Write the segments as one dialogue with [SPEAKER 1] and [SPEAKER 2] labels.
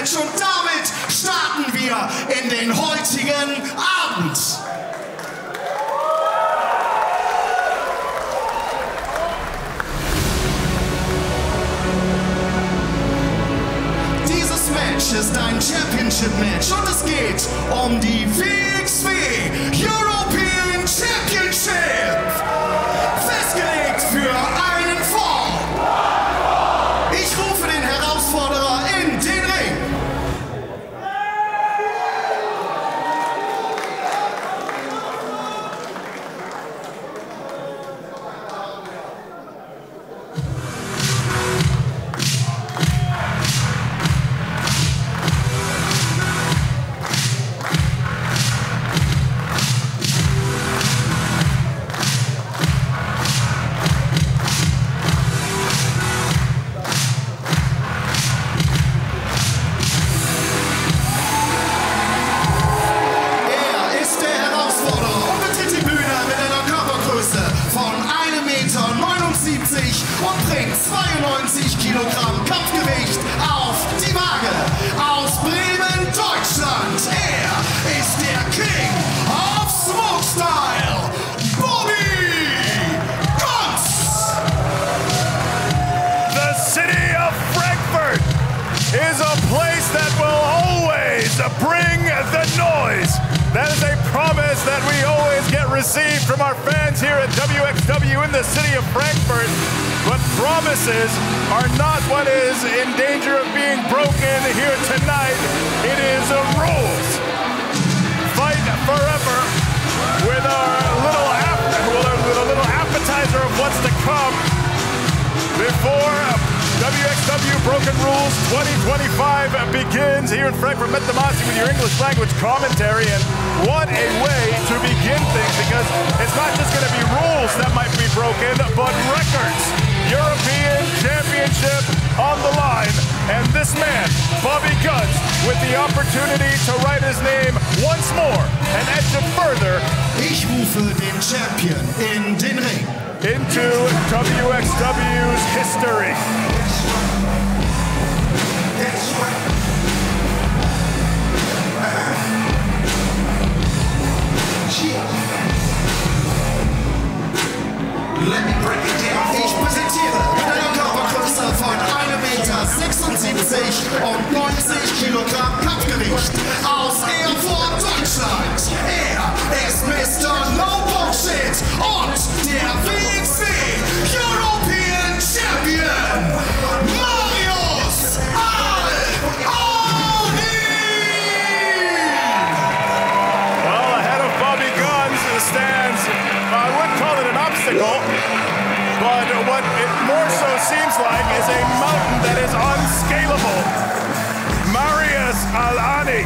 [SPEAKER 1] Match und damit starten wir in den heutigen Abend. Dieses Match ist ein Championship-Match und es geht um die wXw European Championship. Festgelegt für einen Fall. Ich rufe den Herausforderer in den Ring. Und bringt 92 Kilogramm Kampfgewicht auf die Waage. Aus Bremen, Deutschland. Er ist der King of Smoke Style, Bobby Guns.
[SPEAKER 2] The city of Frankfurt is a place that will always bring the noise. That is a promise that we always get received from our fans here at wXw in the city of Frankfurt. But promises are not what is in danger of being broken here tonight. It is rules. Fight forever with our little appetizer of what's to come before wXw Broken Rules 2025 begins here in Frankfurt. Met Demasi with your English language commentary, and what a way to begin things, because it's not just going to be rules that might be broken, but records. European Championship on the line, and this man, Bobby Guns, with the opportunity to write his name once more and edge it further.
[SPEAKER 1] Ich rufe den Champion in den Ring.
[SPEAKER 2] Into wXw's history.
[SPEAKER 1] Let me break it down. Ich präsentiere mit einer Körpergröße von 1,76 m und 90 Kilogramm Kampfgewicht aus Erfurt, Deutschland. Er ist Mr. No Bullshit und der wXw European Champion Marius Al-Ani.
[SPEAKER 2] Well, ahead of Bobby Guns stands, I wouldn't call it an obstacle, but what it more so seems like is a mountain that is unscalable. Marius Al-Ani,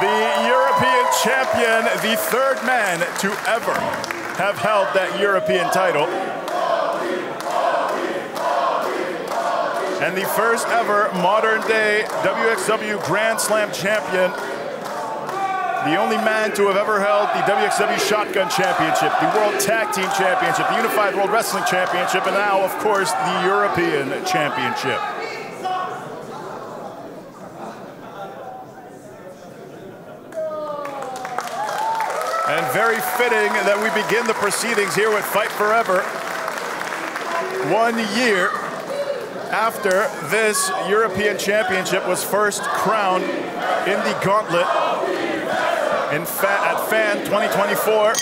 [SPEAKER 2] the European champion, the third man to ever have held that European title, and the first ever modern day wXw Grand Slam champion. The only man to have ever held the wXw Shotgun Championship, the World Tag Team Championship, the Unified World Wrestling Championship, and now, of course, the European Championship. And very fitting that we begin the proceedings here with Fight Forever 1 year after this European Championship was first crowned in the Gauntlet at FAN 2024.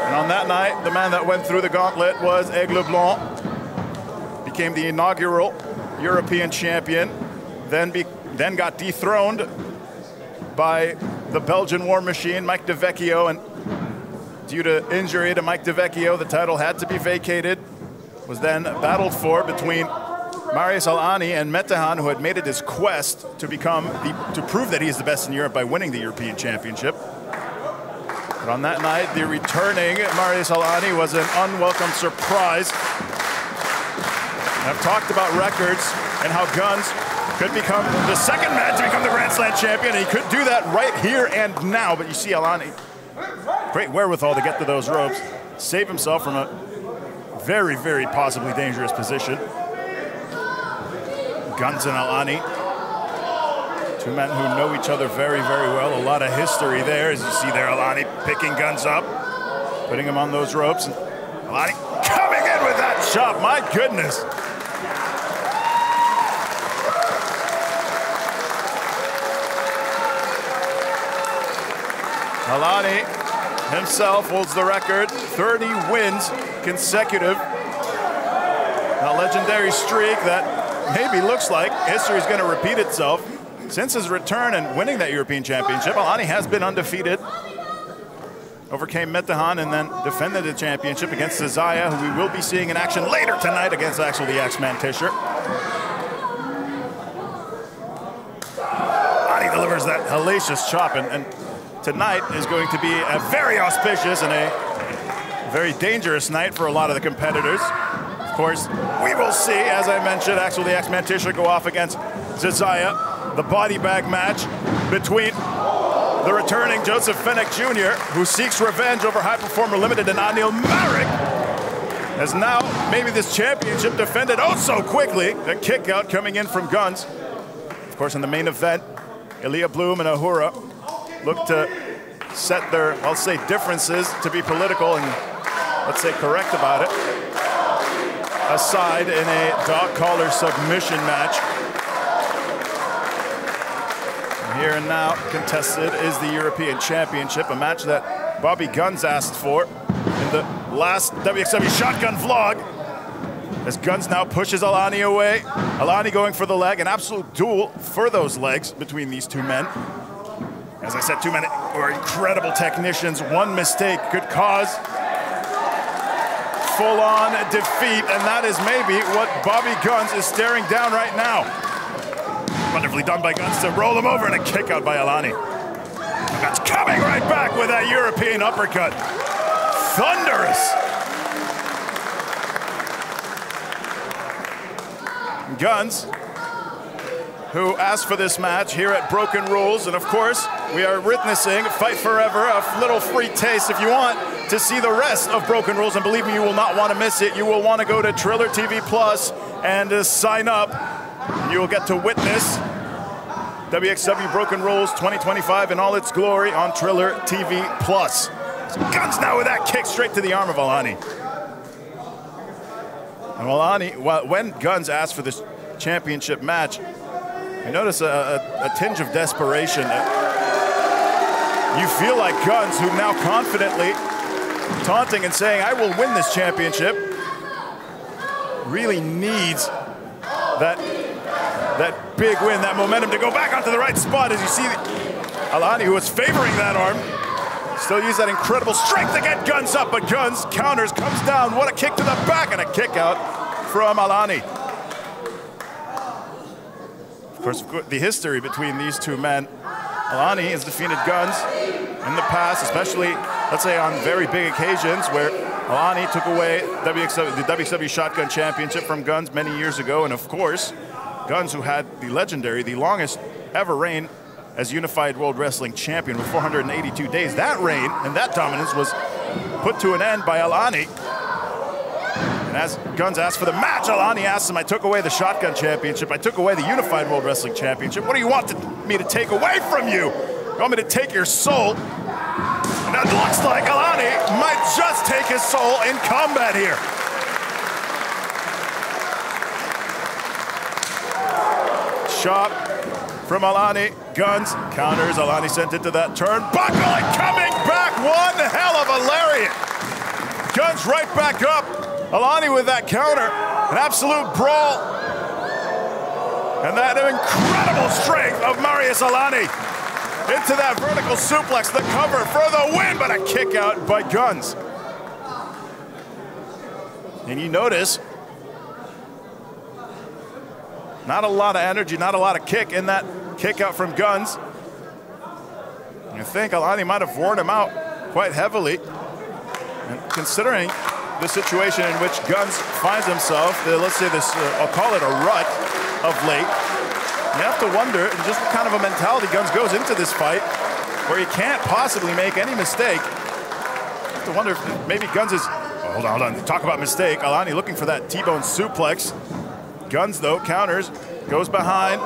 [SPEAKER 2] And on that night, the man that went through the gauntlet was Aigle Blanc. Became the inaugural European champion, then got dethroned by the Belgian War Machine, Mike DeVecchio, and due to injury to Mike DeVecchio, the title had to be vacated. Was then battled for between Marius Al-Ani and Metehan, who had made it his quest to to prove that he is the best in Europe by winning the European Championship. But on that night, the returning Marius Al-Ani was an unwelcome surprise. I've talked about records and how Guns could become the second man to become the Grand Slam champion, and he could do that right here and now. But you see Al-Ani, great wherewithal to get to those ropes, save himself from a very, very possibly dangerous position. Guns and Al-Ani. Two men who know each other very, very well. A lot of history there, as you see there, Al-Ani picking Guns up, putting him on those ropes. And Al-Ani coming in with that chop, my goodness. Al-Ani himself holds the record, 30 wins consecutive. A legendary streak that maybe looks like history is going to repeat itself. Since his return and winning that European Championship, Al-Ani has been undefeated. Overcame Metehan and then defended the championship against Zaya, who we will be seeing in action later tonight against Axel the X-Man Tischer. Al-Ani delivers that hellacious chop, and tonight is going to be a very auspicious and a very dangerous night for a lot of the competitors. Of course, we will see, as I mentioned, Axel the X-Man Tischer go off against Zaya. The body bag match between the returning Joseph Fenech Jr., who seeks revenge over High Performer Limited, and Anil Marek, has now maybe this championship defended oh so quickly. A kick out coming in from Guns. Of course, in the main event, Ilya Bloom and Ahura look to set their, I'll say, differences to be political and, let's say, correct about it, aside in a dog collar submission match. Here and now contested is the European Championship, a match that Bobby Guns asked for in the last wXw Shotgun vlog. As Guns now pushes Al-Ani away. Al-Ani going for the leg, an absolute duel for those legs between these two men. As I said, two men who are incredible technicians. One mistake could cause full-on defeat, and that is maybe what Bobby Guns is staring down right now. Wonderfully done by Guns to roll him over, and a kick out by Al-Ani. Guns coming right back with that European uppercut. Thunderous. Guns, who asked for this match here at Broken Rules, and of course, we are witnessing Fight Forever, a little free taste if you want to see the rest of Broken Rules, and believe me, you will not want to miss it. You will want to go to Triller TV Plus and sign up. You will get to witness wXw Broken Rules 2025 in all its glory on Triller TV Plus. Guns now with that kick straight to the arm of Al-Ani. And Al-Ani, when Guns asked for this championship match, I notice a tinge of desperation. You feel like Guns, who now confidently taunting and saying, I will win this championship, really needs that big win, that momentum to go back onto the right spot. As you see, Al-Ani, who was favoring that arm, still use that incredible strength to get Guns up, but Guns counters, comes down. What a kick to the back and a kick out from Al-Ani. Of course, the history between these two men. Al-Ani has defeated Guns in the past, especially, let's say, on very big occasions where Al-Ani took away the wXw Shotgun Championship from Guns many years ago, and of course, Guns, who had the legendary, the longest ever reign as Unified World Wrestling Champion with 482 days. That reign and that dominance was put to an end by Al-Ani. And as Guns asked for the match, Al-Ani asked him, I took away the Shotgun Championship, I took away the Unified World Wrestling Championship. What do you want me to take away from you? You want me to take your soul? And it looks like Al-Ani might just take his soul in combat here. Chop from Al-Ani. Guns counters. Al-Ani sent into that turnbuckle and coming back. One hell of a lariat. Guns right back up. Al-Ani with that counter. An absolute brawl. And that incredible strength of Marius Al-Ani into that vertical suplex, the cover for the win, but a kick out by Guns. And you notice, not a lot of energy, not a lot of kick in that kick out from Guns. I think Al-Ani might have worn him out quite heavily. And considering the situation in which Guns finds himself, let's say this, I'll call it a rut of late, you have to wonder just what kind of a mentality Guns goes into this fight, where he can't possibly make any mistake. You have to wonder if maybe Guns is, oh, hold on, talk about mistake. Al-Ani looking for that T-bone suplex. Guns, though, counters, Goes behind,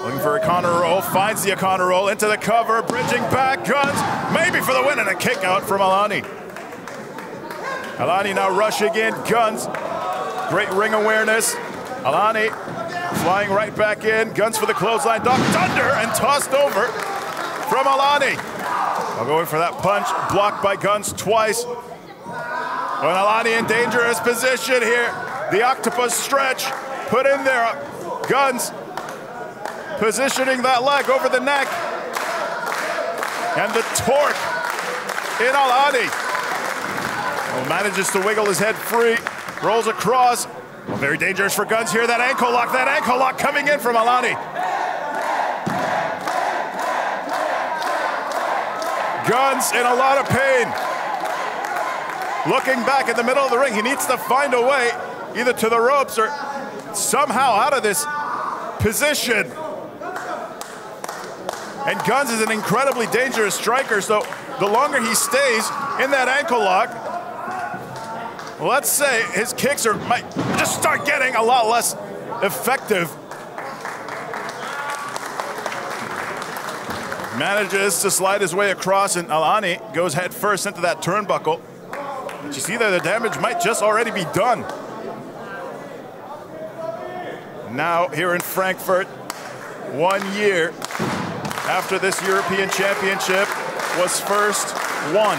[SPEAKER 2] looking for a corner roll, finds the corner roll into the cover, bridging back, Guns, maybe for the win, and a kick out from Al-Ani. Al-Ani now rushing in, Guns, great ring awareness. Al-Ani flying right back in, Guns for the clothesline, ducked under and tossed over from Al-Ani. I'll go in for that punch, blocked by Guns twice. When Al-Ani in dangerous position here, the octopus stretch, put in there, Guns positioning that leg over the neck. And the torque in Al-Ani. Well, manages to wiggle his head free, rolls across. Well, very dangerous for Guns here, that ankle lock coming in from Al-Ani. Guns in a lot of pain. Looking back in the middle of the ring, he needs to find a way either to the ropes or somehow out of this position. And Guns is an incredibly dangerous striker, so the longer he stays in that ankle lock, let's say his kicks might just start getting a lot less effective. Manages to slide his way across, and Al-Ani goes head first into that turnbuckle. But you see that the damage might just already be done. Now here in Frankfurt, 1 year after this European Championship was first won.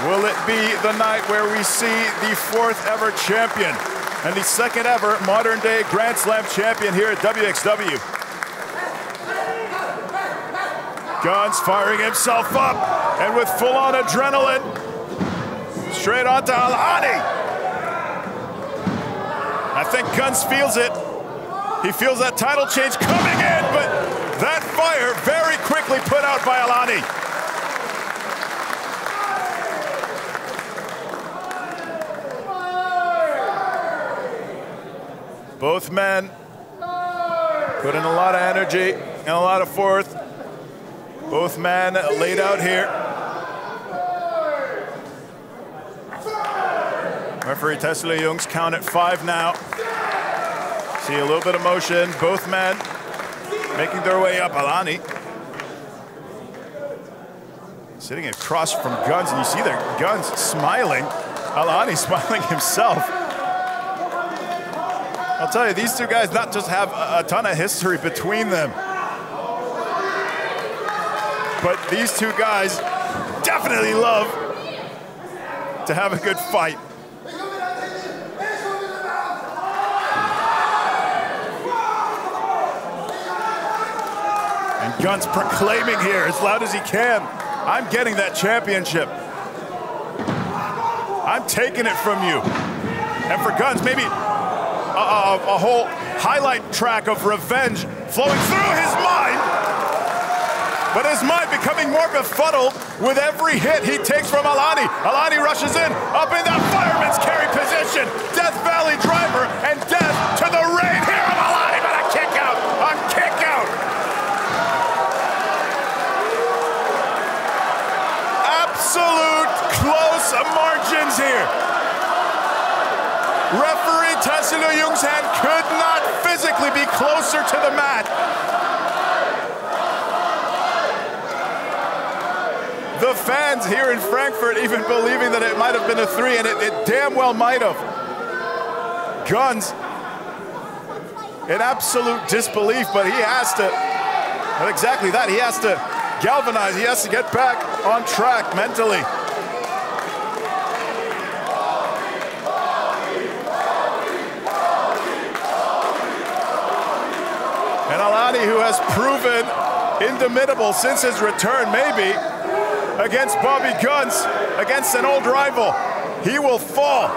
[SPEAKER 2] Will it be the night where we see the 4th ever champion and the 2nd ever modern day Grand Slam champion here at wXw? Guns firing himself up, and with full-on adrenaline, straight onto Al-Ani. I think Guns feels it. He feels that title change coming in, but that fire very quickly put out by Al-Ani. Both men put in a lot of energy and a lot of force. Both men laid out here. Referee Tesla Jung's count at 5 now. See a little bit of motion. Both men making their way up. Al-Ani sitting across from Guns, and you see there Guns smiling. Al-Ani smiling himself. I'll tell you, these two guys not just have a ton of history between them, but these two guys definitely love to have a good fight. And Guns proclaiming here as loud as he can, I'm getting that championship. I'm taking it from you. And for Guns, maybe a whole highlight track of revenge flowing through his mind. But his mind becoming more befuddled with every hit he takes from Al-Ani. Al-Ani rushes in, up in that fireman's carry position. Death Valley driver, and death to the rain here of Al-Ani, but a kick out, a kick out. Absolute close margins here. Referee Tesla Jung's hand could not physically be closer to the mat. The fans here in Frankfurt even believing that it might have been a 3, and it damn well might have. Guns in absolute disbelief, but he has to, well, exactly that, he has to galvanize, he has to get back on track mentally. And Al-Ani, who has proven indomitable since his return, maybe, against Bobby Guns, against an old rival, he will fall.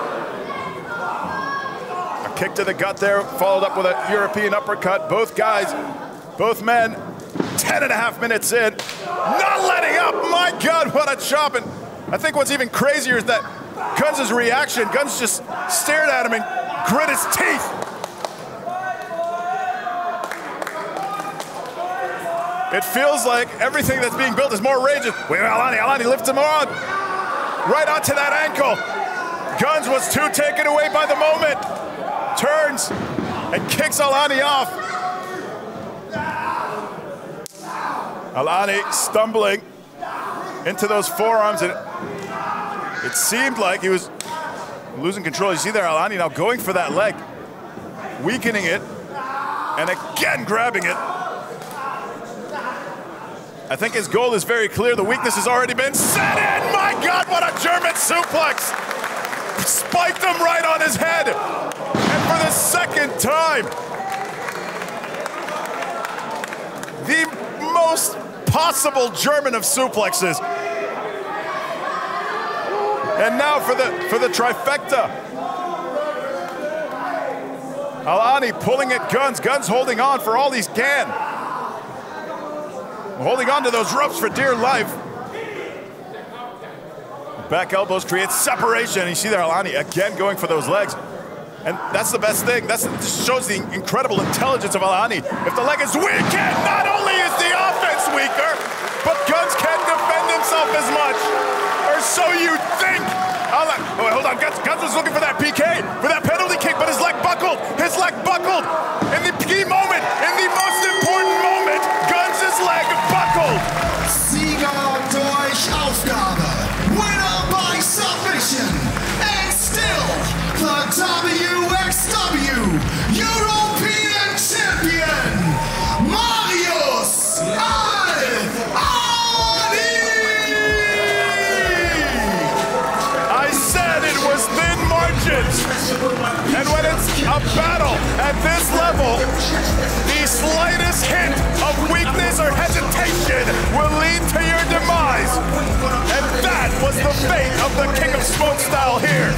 [SPEAKER 2] A kick to the gut there, followed up with a European uppercut. Both guys, both men, 10.5 minutes in, not letting up. My God, what a chop. And I think what's even crazier is that Guns' reaction. Guns just stared at him and grit his teeth. It feels like everything that's being built is more raging. Wait, Al-Ani lifts him on. Right onto that ankle. Guns was too taken away by the moment. Turns. and kicks Al-Ani off. Al-Ani stumbling into those forearms, and it seemed like he was losing control. You see there, Al-Ani now going for that leg, weakening it, and again grabbing it. I think his goal is very clear. The weakness has already been set in. My God, what a German suplex! Spiked him right on his head. And for the second time, the most possible German of suplexes. And now for the trifecta. Al-Ani pulling at Guns. Guns holding on for all he can. Holding on to those ropes for dear life. Back elbows create separation. You see there, Al-Ani again going for those legs. And that's the best thing. That shows the incredible intelligence of Al-Ani. If the leg is weakened, not only is the offense weaker, but Guns can't defend himself as much. Or so you think. Oh, wait, hold on. Guns was looking for that PK, for that penalty kick, but his leg buckled. His leg buckled. In the key moment, in the most important moment, Guns' leg buckled.
[SPEAKER 1] Sieger durch Aufgabe. Winner by submission. And still, the wXw European Champion Marius Al-Ani!
[SPEAKER 2] I said it was thin margins. And when it's a battle at this level, the slightest hint of weakness or hesitation will lead to your demise. And that was the fate of the King of Smoke style here.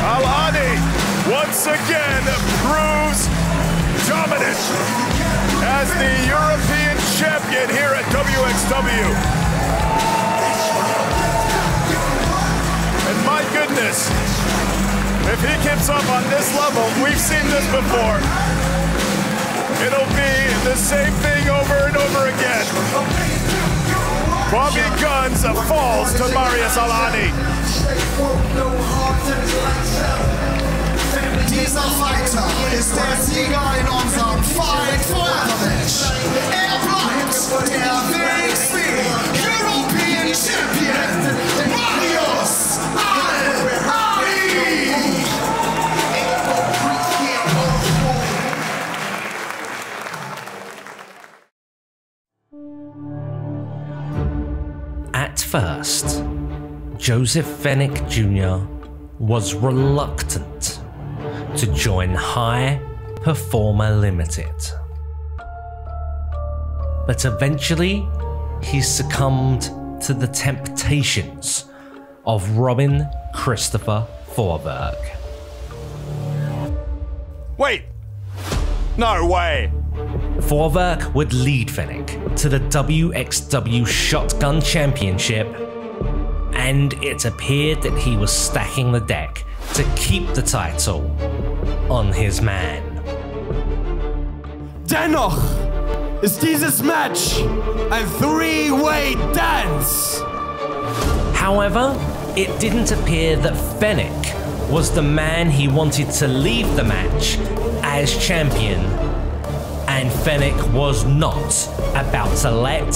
[SPEAKER 2] Al-Ani once again proves dominant as the European champion here at wXw. And my goodness, if he keeps up on this level, we've seen this before. It'll be the same thing over and over again. Bobby Guns falls to Marius Al-Ani.
[SPEAKER 1] Dieser Fighter ist der Sieger in unserem Fight Forever Match. Bleibt der wXw European Champion Marius Al-Ani.
[SPEAKER 3] At first, Joseph Fenech Jr. was reluctant to join High Performer Limited. But eventually, he succumbed to the temptations of Robin Christopher Forberg.
[SPEAKER 2] Wait! No way!
[SPEAKER 3] Forberg would lead Fenech to the wXw Shotgun Championship, and it appeared that he was stacking the deck to keep the title on his man.
[SPEAKER 4] Dennoch ist dieses Match ein three-way dance.
[SPEAKER 3] However, it didn't appear that Fenech was the man he wanted to leave the match as champion, and Fenech was not about to let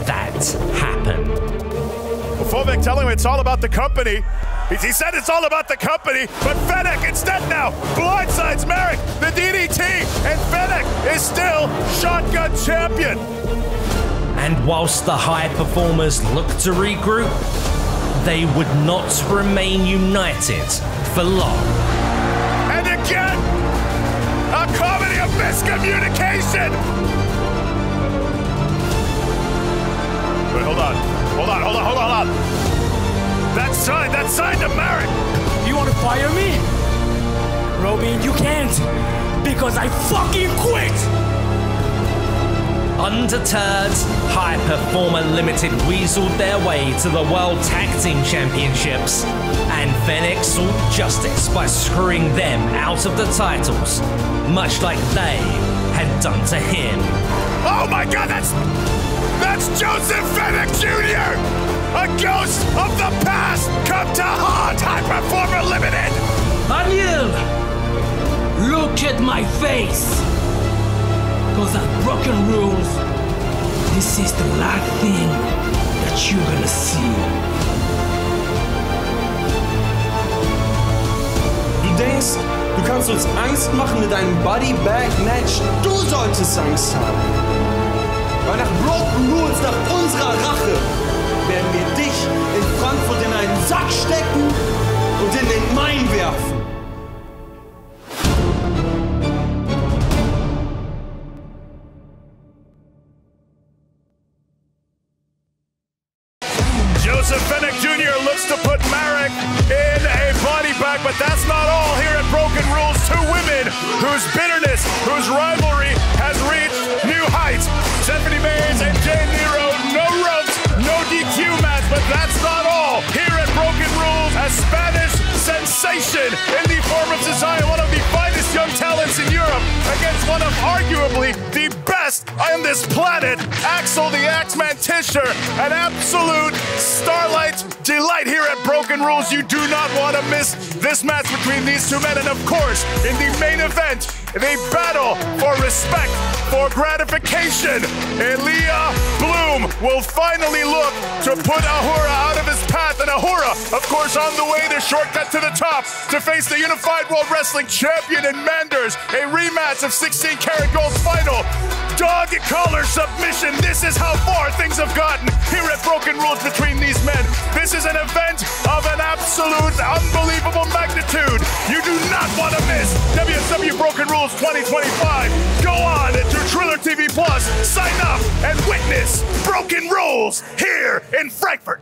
[SPEAKER 3] that happen.
[SPEAKER 2] Well, Forberg telling him it's all about the company. He said it's all about the company, but Fenech instead now blindsides Merrick, the DDT, and Fenech is still Shotgun Champion.
[SPEAKER 3] And whilst the high performers looked to regroup, they would not remain united for long.
[SPEAKER 2] And again, a comedy of miscommunication. Wait, hold on. That sign to Merrick.
[SPEAKER 4] You want to fire me? Robin, you can't, because I fucking quit!
[SPEAKER 3] Undeterred, High Performer Limited weaseled their way to the World Tag Team Championships, and Fenech sought justice by screwing them out of the titles, much like they had done to him.
[SPEAKER 2] Oh my God, that's Joseph Fenech Jr., a ghost of the past come to haunt High Performer Limited.
[SPEAKER 4] Daniel, look at my face. Those are broken rules. This is the last thing that you're gonna see.
[SPEAKER 5] Du denkst, du kannst uns Angst machen mit einem Body-Bag-Match? Du solltest Angst haben. Weil nach Broken Rules, nach unserer Rache, werden wir dich in Frankfurt in einen Sack stecken und in den Main werfen.
[SPEAKER 2] Joseph Fenech Jr. looks to put Marek in a body bag, but that's not all here at Broken Rules. Two women whose bitterness, whose rivalry has reached new heights. Stephanie Mays and Jane Nero, no ropes, no DQ match, but that's not all. Here at Broken Rules, a Spanish sensation in the form of Cesaro, one of the finest young talents in Europe, against one of arguably the best on this planet, Axel the Axeman Tischer, an absolute starlight delight here at Broken Rules. You do not want to miss this match between these two men, and of course, in the main event, they battle for respect, for gratification. Elia Bloom will finally look to put Ahura out of his path, and Ahura, of course, on the way to shortcut to the top to face the Unified World Wrestling Champion in Manders, a rematch of 16 Karat Gold's final dog collar submission. This is how far things have gotten here at Broken Rules between these men. This is an event of an absolute unbelievable magnitude. You do not want to miss WXW Broken Rules 2025. Go on to Triller TV Plus, sign up and witness Broken Rules here in Frankfurt.